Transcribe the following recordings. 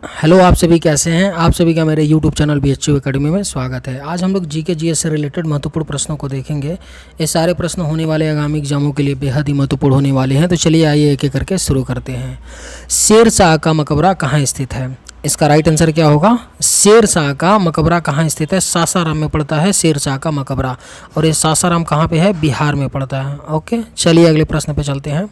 Hello, आप सभी कैसे हैं। आप सभी का मेरे यूट्यूब चैनल BHU एकेडमी में स्वागत है। आज हम लोग जीके जीएस से रिलेटेड महत्वपूर्ण प्रश्नों को देखेंगे। ये सारे प्रश्न होने वाले आगामी एग्जामों के लिए बेहद ही महत्वपूर्ण होने वाले हैं। तो चलिए आइए एक एक करके शुरू करते हैं। शेर शाह का मकबरा कहाँ स्थित है? इसका राइट आंसर क्या होगा? शेर शाह का मकबरा कहाँ स्थित है? सासाराम में पड़ता है शेर शाह का मकबरा। और ये सासाराम कहाँ पे है? बिहार में पड़ता है। ओके, चलिए अगले प्रश्न पे चलते हैं।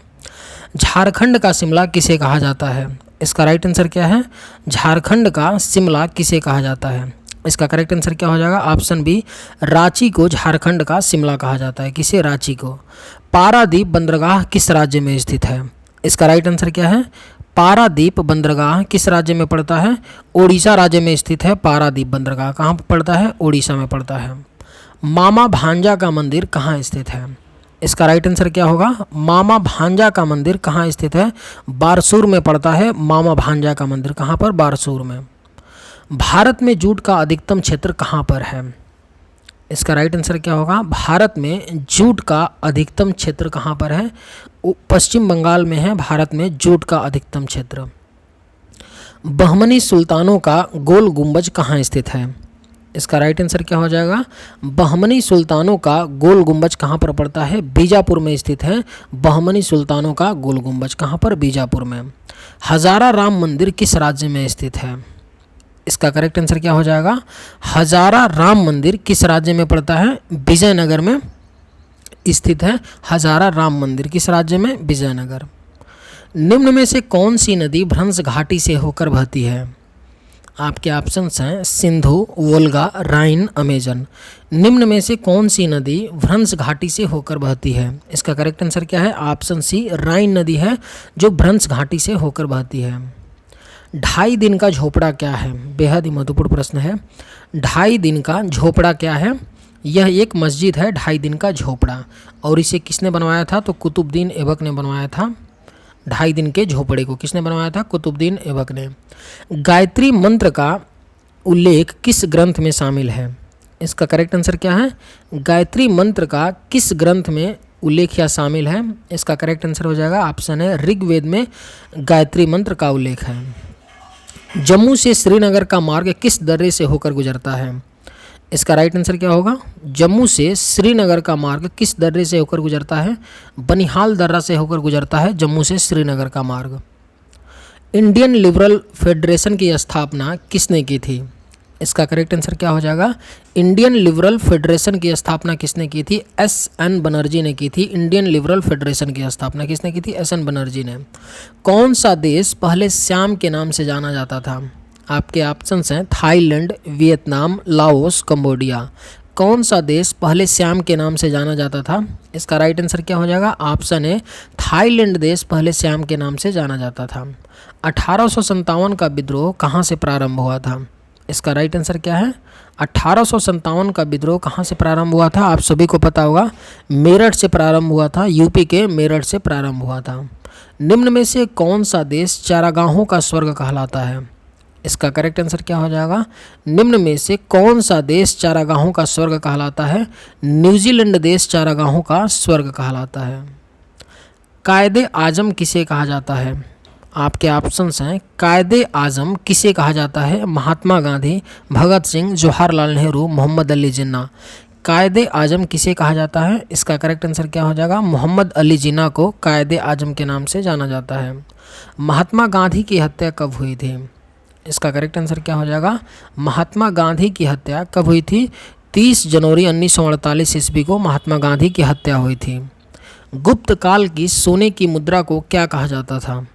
झारखंड का शिमला किसे कहा जाता है? इसका राइट आंसर क्या है? झारखंड का शिमला किसे कहा जाता है? इसका करेक्ट आंसर क्या हो जाएगा? ऑप्शन बी, रांची को झारखंड का शिमला कहा जाता है। किसे? रांची को। पारादीप बंदरगाह किस राज्य में स्थित है? इसका राइट आंसर क्या है? पारादीप बंदरगाह किस राज्य में पड़ता है? ओडिशा राज्य में स्थित है पारादीप बंदरगाह। कहाँ पर पड़ता है? ओडिशा में पड़ता है। मामा भांजा का मंदिर कहाँ स्थित है? इसका राइट आंसर क्या होगा? मामा भांजा का मंदिर कहाँ स्थित है? बारसूर में पड़ता है मामा भांजा का मंदिर। कहाँ पर? बारसूर में। भारत में जूट का अधिकतम क्षेत्र कहाँ पर है? इसका राइट आंसर क्या होगा? भारत में जूट का अधिकतम क्षेत्र कहाँ पर है? पश्चिम बंगाल में है भारत में जूट का अधिकतम क्षेत्र। बहमनी सुल्तानों का गोल गुंबज कहाँ स्थित है? इसका राइट आंसर क्या हो जाएगा? बहमनी सुल्तानों का गोल गुंबज कहाँ पर पड़ता है? बीजापुर में स्थित है बहमनी सुल्तानों का गोल गुंबज। कहाँ पर? बीजापुर में। हजारा राम मंदिर किस राज्य में स्थित है? इसका करेक्ट आंसर क्या हो जाएगा? हजारा राम मंदिर किस राज्य में पड़ता है? विजयनगर में स्थित है हजारा राम मंदिर। किस राज्य में? विजयनगर। निम्न में से कौन सी नदी भ्रंश घाटी से होकर बहती है? आपके ऑप्शंस हैं सिंधु, वोल्गा, राइन, अमेजन। निम्न में से कौन सी नदी भ्रंश घाटी से होकर बहती है? इसका करेक्ट आंसर क्या है? ऑप्शन सी, राइन नदी है जो भ्रंश घाटी से होकर बहती है। 2.5 दिन का झोपड़ा क्या है? बेहद ही महत्वपूर्ण प्रश्न है। 2.5 दिन का झोपड़ा क्या है? यह एक मस्जिद है 2.5 दिन का झोपड़ा। और इसे किसने बनवाया था? तो कुतुबुद्दीन ऐबक ने बनवाया था। 2.5 दिन के झोपड़े को किसने बनवाया था? कुतुबुद्दीन ऐबक ने। गायत्री मंत्र का उल्लेख किस ग्रंथ में शामिल है? इसका करेक्ट आंसर क्या है? गायत्री मंत्र का किस ग्रंथ में उल्लेख या शामिल है? इसका करेक्ट आंसर हो जाएगा ऑप्शन है ऋग्वेद में गायत्री मंत्र का उल्लेख है। जम्मू से श्रीनगर का मार्ग किस दर्रे से होकर गुजरता है? इसका राइट आंसर क्या होगा? जम्मू से श्रीनगर का मार्ग किस दर्रे से होकर गुजरता है? बनिहाल दर्रा से होकर गुजरता है जम्मू से श्रीनगर का मार्ग। इंडियन लिबरल फेडरेशन की स्थापना किसने की थी? इसका करेक्ट आंसर क्या हो जाएगा? इंडियन लिबरल फेडरेशन की स्थापना किसने की थी? SN बनर्जी ने की थी। इंडियन लिबरल फेडरेशन की स्थापना किसने की थी? SN बनर्जी ने। कौन सा देश पहले श्याम के नाम से जाना जाता था? आपके ऑप्शंस हैं थाईलैंड, वियतनाम, लाओस, कंबोडिया। कौन सा देश पहले श्याम के नाम से जाना जाता था? इसका राइट आंसर क्या हो जाएगा? ऑप्शन है थाईलैंड देश पहले श्याम के नाम से जाना जाता था। 1857 का विद्रोह कहाँ से प्रारंभ हुआ था? इसका राइट आंसर क्या है? 1857 का विद्रोह कहाँ से प्रारंभ हुआ था? आप सभी को पता होगा, मेरठ से प्रारंभ हुआ था। यूपी के मेरठ से प्रारंभ हुआ था। निम्न में से कौन सा देश चारागाहों का स्वर्ग कहलाता है? इसका करेक्ट आंसर क्या हो जाएगा? निम्न में से कौन सा देश चारागाहों का स्वर्ग कहलाता है? न्यूजीलैंड देश चारागाहों का स्वर्ग कहलाता है। कायदे आजम किसे कहा जाता है? आपके ऑप्शंस हैं कायदे आजम किसे कहा जाता है? महात्मा गांधी, भगत सिंह, जवाहरलाल नेहरू, मोहम्मद अली जिन्ना। कायदे आजम किसे कहा जाता है? इसका करेक्ट आंसर क्या हो जाएगा? मोहम्मद अली जिन्ना को कायदे आजम के नाम से जाना जाता है। महात्मा गांधी की हत्या कब हुई थी? इसका करेक्ट आंसर क्या हो जाएगा? महात्मा गांधी की हत्या कब हुई थी? 30 जनवरी 1948 ईस्वी को महात्मा गांधी की हत्या हुई थी। गुप्त काल की सोने की मुद्रा को क्या कहा जाता था?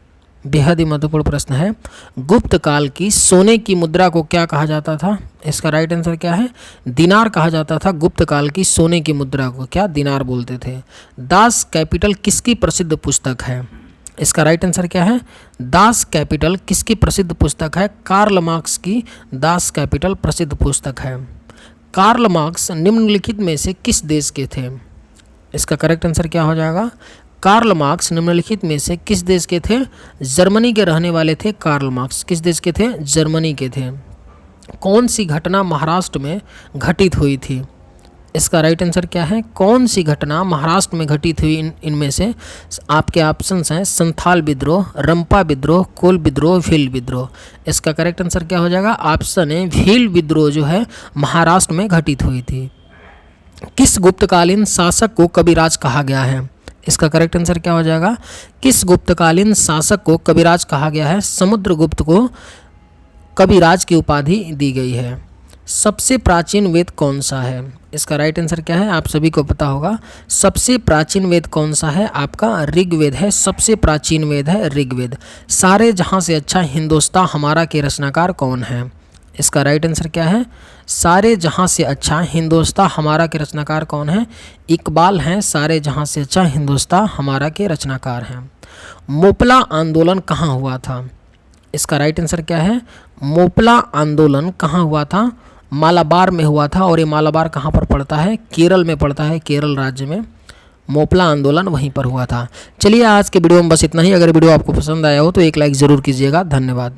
बेहद ही महत्वपूर्ण प्रश्न है। गुप्त काल की सोने की मुद्रा को क्या कहा जाता था? इसका राइट आंसर क्या है? दिनार कहा जाता था। गुप्त काल की सोने की मुद्रा को क्या दिनार बोलते थे। दास कैपिटल किसकी प्रसिद्ध पुस्तक है? इसका राइट आंसर क्या है? दास कैपिटल किसकी प्रसिद्ध पुस्तक है? कार्ल मार्क्स की दास कैपिटल प्रसिद्ध पुस्तक है। कार्ल मार्क्स निम्नलिखित में से किस देश के थे? इसका करेक्ट आंसर क्या हो जाएगा? कार्ल मार्क्स निम्नलिखित में से किस देश के थे? जर्मनी के रहने वाले थे कार्ल मार्क्स। किस देश के थे? जर्मनी के थे। कौन सी घटना महाराष्ट्र में घटित हुई थी? इसका राइट आंसर क्या है? कौन सी घटना महाराष्ट्र में घटित हुई? इनमें से आपके ऑप्शंस हैं संथाल विद्रोह, रंपा विद्रोह, कोल विद्रोह, भील विद्रोह। इसका करेक्ट आंसर क्या हो जाएगा? ऑप्शन है भील विद्रोह जो है महाराष्ट्र में घटित हुई थी। किस गुप्तकालीन शासक को कविराज कहा गया है? इसका करेक्ट आंसर क्या हो जाएगा? किस गुप्तकालीन शासक को कविराज कहा गया है? समुद्रगुप्त को कविराज की उपाधि दी गई है। सबसे प्राचीन वेद कौन सा है? इसका राइट आंसर क्या है? आप सभी को पता होगा। सबसे प्राचीन वेद कौन सा है? आपका ऋग्वेद है। सबसे प्राचीन वेद है ऋग्वेद। सारे जहां से अच्छा हिंदुस्तान हमारा के रचनाकार कौन है? इसका राइट आंसर क्या है? सारे जहां से अच्छा हिंदुस्तान हमारा के रचनाकार कौन है? इकबाल हैं। सारे जहां से अच्छा हिंदुस्तान हमारा के रचनाकार हैं। मोपला आंदोलन कहाँ हुआ था? इसका राइट आंसर क्या है? मोपला आंदोलन कहाँ हुआ था? मालाबार में हुआ था। और ये मालाबार कहाँ पर पड़ता है? केरल में पड़ता है। केरल राज्य में मोपला आंदोलन वहीं पर हुआ था। चलिए आज के वीडियो में बस इतना ही। अगर वीडियो आपको पसंद आया हो तो एक लाइक ज़रूर कीजिएगा। धन्यवाद।